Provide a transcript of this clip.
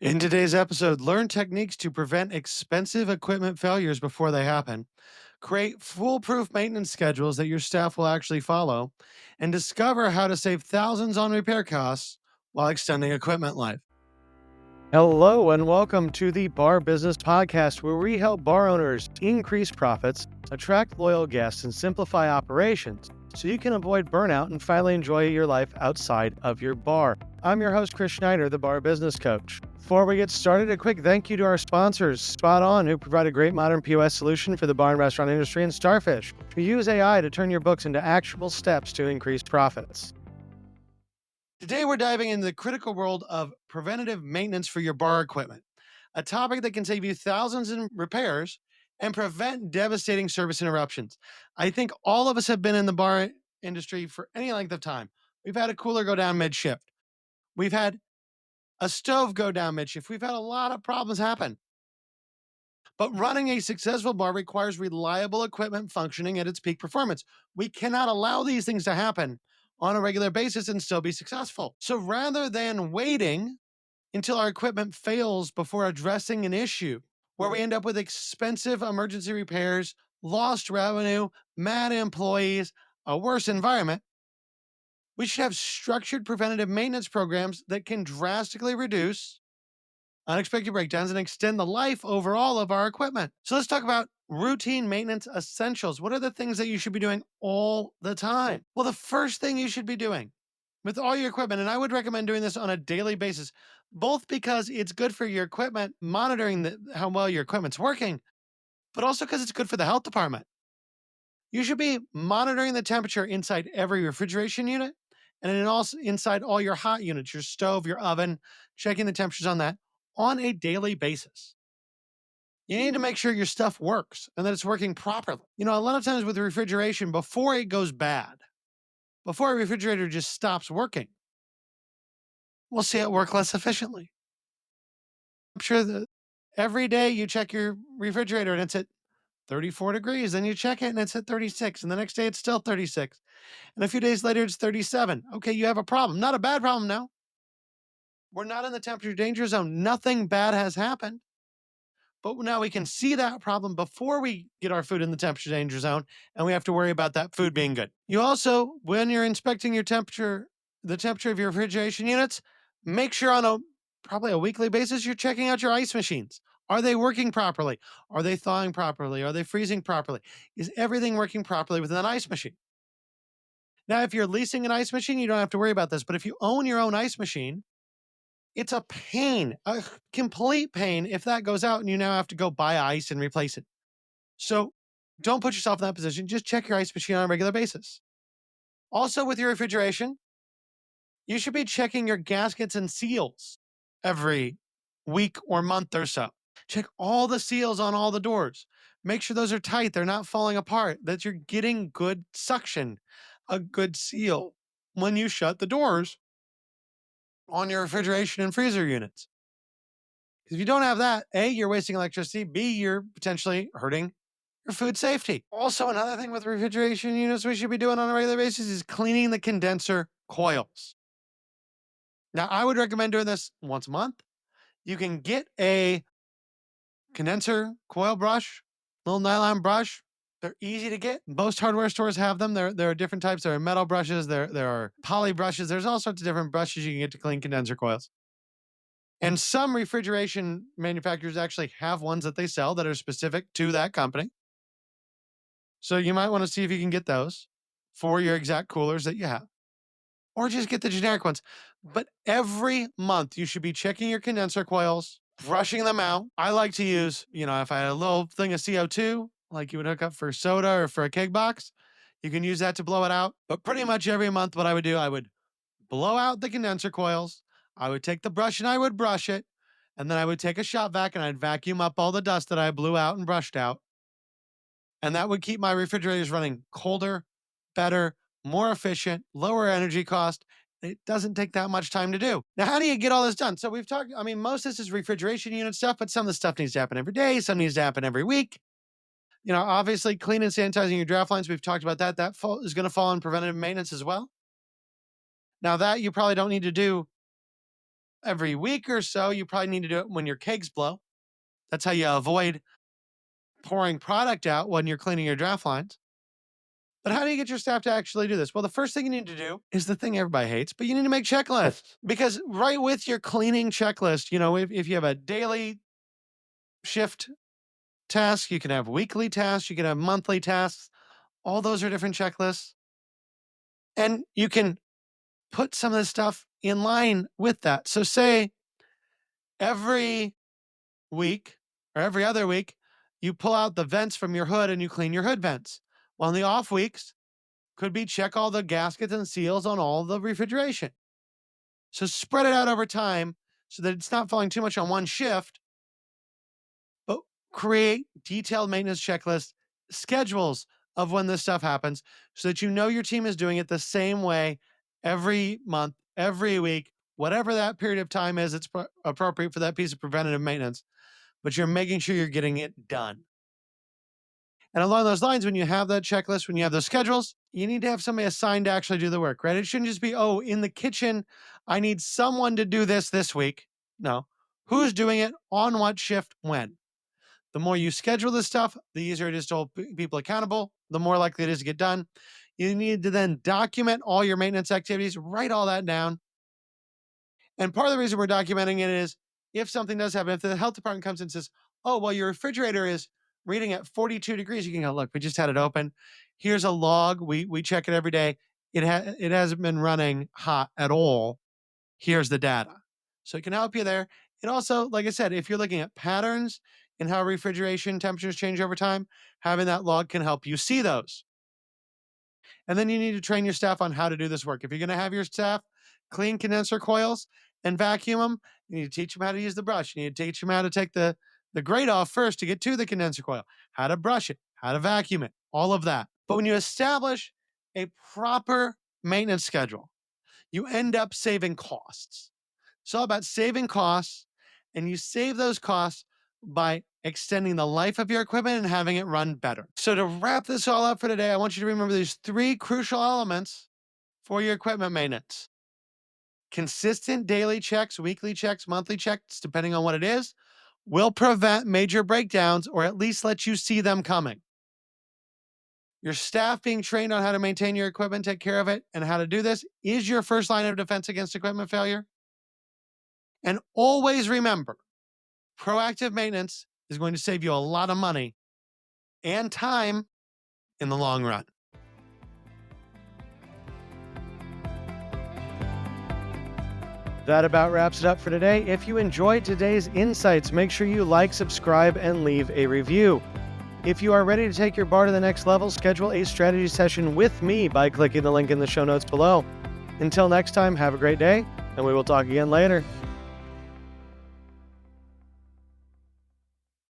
In today's episode, learn techniques to prevent expensive equipment failures before they happen, create foolproof maintenance schedules that your staff will actually follow, and discover how to save thousands on repair costs while extending equipment life. Hello, and welcome to the Bar Business Podcast, where we help bar owners increase profits, attract loyal guests, and simplify operations so you can avoid burnout and finally enjoy your life outside of your bar. I'm your host, Chris Schneider, the Bar Business Coach. Before we get started, a quick thank you to our sponsors, Spot On, who provide a great modern POS solution for the bar and restaurant industry, and Starfish, who use AI to turn your books into actionable steps to increase profits. Today, we're diving into the critical world of preventative maintenance for your bar equipment, a topic that can save you thousands in repairs and prevent devastating service interruptions. I think all of us have been in the bar industry for any length of time. We've had a cooler go down mid shift, we've had a stove go down mid shift, we've had a lot of problems happen. But running a successful bar requires reliable equipment functioning at its peak performance. We cannot allow these things to happen on a regular basis and still be successful. So rather than waiting until our equipment fails before addressing an issue, where we end up with expensive emergency repairs, lost revenue, mad employees, a worse environment, we should have structured preventative maintenance programs that can drastically reduce unexpected breakdowns and extend the life overall of our equipment. So let's talk about routine maintenance essentials. What are the things that you should be doing all the time? Well, the first thing you should be doing with all your equipment, and I would recommend doing this on a daily basis, both because it's good for your equipment, monitoring how well your equipment's working, but also because it's good for the health department. You should be monitoring the temperature inside every refrigeration unit and then also inside all your hot units, your stove, your oven, checking the temperatures on that on a daily basis. You need to make sure your stuff works and that it's working properly. A lot of times with refrigeration, before it goes bad, before a refrigerator just stops working, we'll see it work less efficiently. I'm sure that every day you check your refrigerator and it's at 34 degrees, then you check it and it's at 36, and the next day it's still 36. And a few days later it's 37. Okay, you have a problem. Not a bad problem now. We're not in the temperature danger zone. Nothing bad has happened. But now we can see that problem before we get our food in the temperature danger zone, and we have to worry about that food being good. You also, when you're inspecting your temperature, the temperature of your refrigeration units, make sure on probably a weekly basis you're checking out your ice machines. Are they working properly? Are they thawing properly? Are they freezing properly? Is everything working properly with an ice machine? Now, if you're leasing an ice machine, you don't have to worry about this. But if you own your own ice machine, it's a pain, a complete pain if that goes out and you now have to go buy ice and replace it. So don't put yourself in that position. Just check your ice machine on a regular basis. Also, with your refrigeration, you should be checking your gaskets and seals every week or month or so. Check all the seals on all the doors. Make sure those are tight, they're not falling apart, that you're getting good suction, a good seal when you shut the doors on your refrigeration and freezer units. If you don't have that, A, you're wasting electricity. B, you're potentially hurting your food safety. Also, another thing with refrigeration units we should be doing on a regular basis is cleaning the condenser coils. Now, I would recommend doing this once a month. You can get a condenser coil brush, little nylon brush. They're easy to get. Most hardware stores have them. There are different types. There are metal brushes. There are poly brushes. There's all sorts of different brushes you can get to clean condenser coils. And some refrigeration manufacturers actually have ones that they sell that are specific to that company. So you might want to see if you can get those for your exact coolers that you have, or just get the generic ones. But every month you should be checking your condenser coils, brushing them out. I like to use, if I had a little thing of CO2, like you would hook up for soda or for a keg box, you can use that to blow it out. But pretty much every month, what I would do, I would blow out the condenser coils. I would take the brush and I would brush it. And then I would take a shop vac and I'd vacuum up all the dust that I blew out and brushed out. And that would keep my refrigerators running colder, better, more efficient, lower energy cost. It doesn't take that much time to do. Now, how do you get all this done? So we've talked, most of this is refrigeration unit stuff, but some of the stuff needs to happen every day. Some needs to happen every week. Obviously clean and sanitizing your draft lines. We've talked about that. That is going to fall in preventative maintenance as well. Now that you probably don't need to do every week or so, you probably need to do it when your kegs blow. That's how you avoid pouring product out when you're cleaning your draft lines. But how do you get your staff to actually do this? Well, the first thing you need to do is the thing everybody hates, but you need to make checklists. Because right with your cleaning checklist, if you have a daily shift task, you can have weekly tasks, you can have monthly tasks. All those are different checklists. And you can put some of this stuff in line with that. So say every week or every other week, you pull out the vents from your hood and you clean your hood vents. Well, in the off weeks, could be check all the gaskets and seals on all the refrigeration. So spread it out over time so that it's not falling too much on one shift, but create detailed maintenance checklists, schedules of when this stuff happens so that you know your team is doing it the same way every month, every week, whatever that period of time is, it's appropriate for that piece of preventative maintenance, but you're making sure you're getting it done. And along those lines, when you have that checklist, when you have those schedules, you need to have somebody assigned to actually do the work, right? It shouldn't just be, oh, in the kitchen, I need someone to do this week. No. Who's doing it, on what shift, when? The more you schedule this stuff, the easier it is to hold people accountable, the more likely it is to get done. You need to then document all your maintenance activities, write all that down. And part of the reason we're documenting it is if something does happen, if the health department comes and says, oh, well, your refrigerator is reading at 42 degrees, you can go, look, we just had it open. Here's a log. We check it every day. It hasn't been running hot at all. Here's the data. So it can help you there. It also, like I said, if you're looking at patterns in how refrigeration temperatures change over time, having that log can help you see those. And then you need to train your staff on how to do this work. If you're going to have your staff clean condenser coils and vacuum them, you need to teach them how to use the brush. You need to teach them how to take the grate off first to get to the condenser coil, how to brush it, how to vacuum it, all of that. But when you establish a proper maintenance schedule, you end up saving costs. It's all about saving costs, and you save those costs by extending the life of your equipment and having it run better. So to wrap this all up for today, I want you to remember these 3 crucial elements for your equipment maintenance. Consistent daily checks, weekly checks, monthly checks, depending on what it is, will prevent major breakdowns or at least let you see them coming. Your staff being trained on how to maintain your equipment, take care of it, and how to do this is your first line of defense against equipment failure. And always remember, proactive maintenance is going to save you a lot of money and time in the long run. That about wraps it up for today. If you enjoyed today's insights, make sure you like, subscribe, and leave a review. If you are ready to take your bar to the next level, schedule a strategy session with me by clicking the link in the show notes below. Until next time, have a great day, and we will talk again later.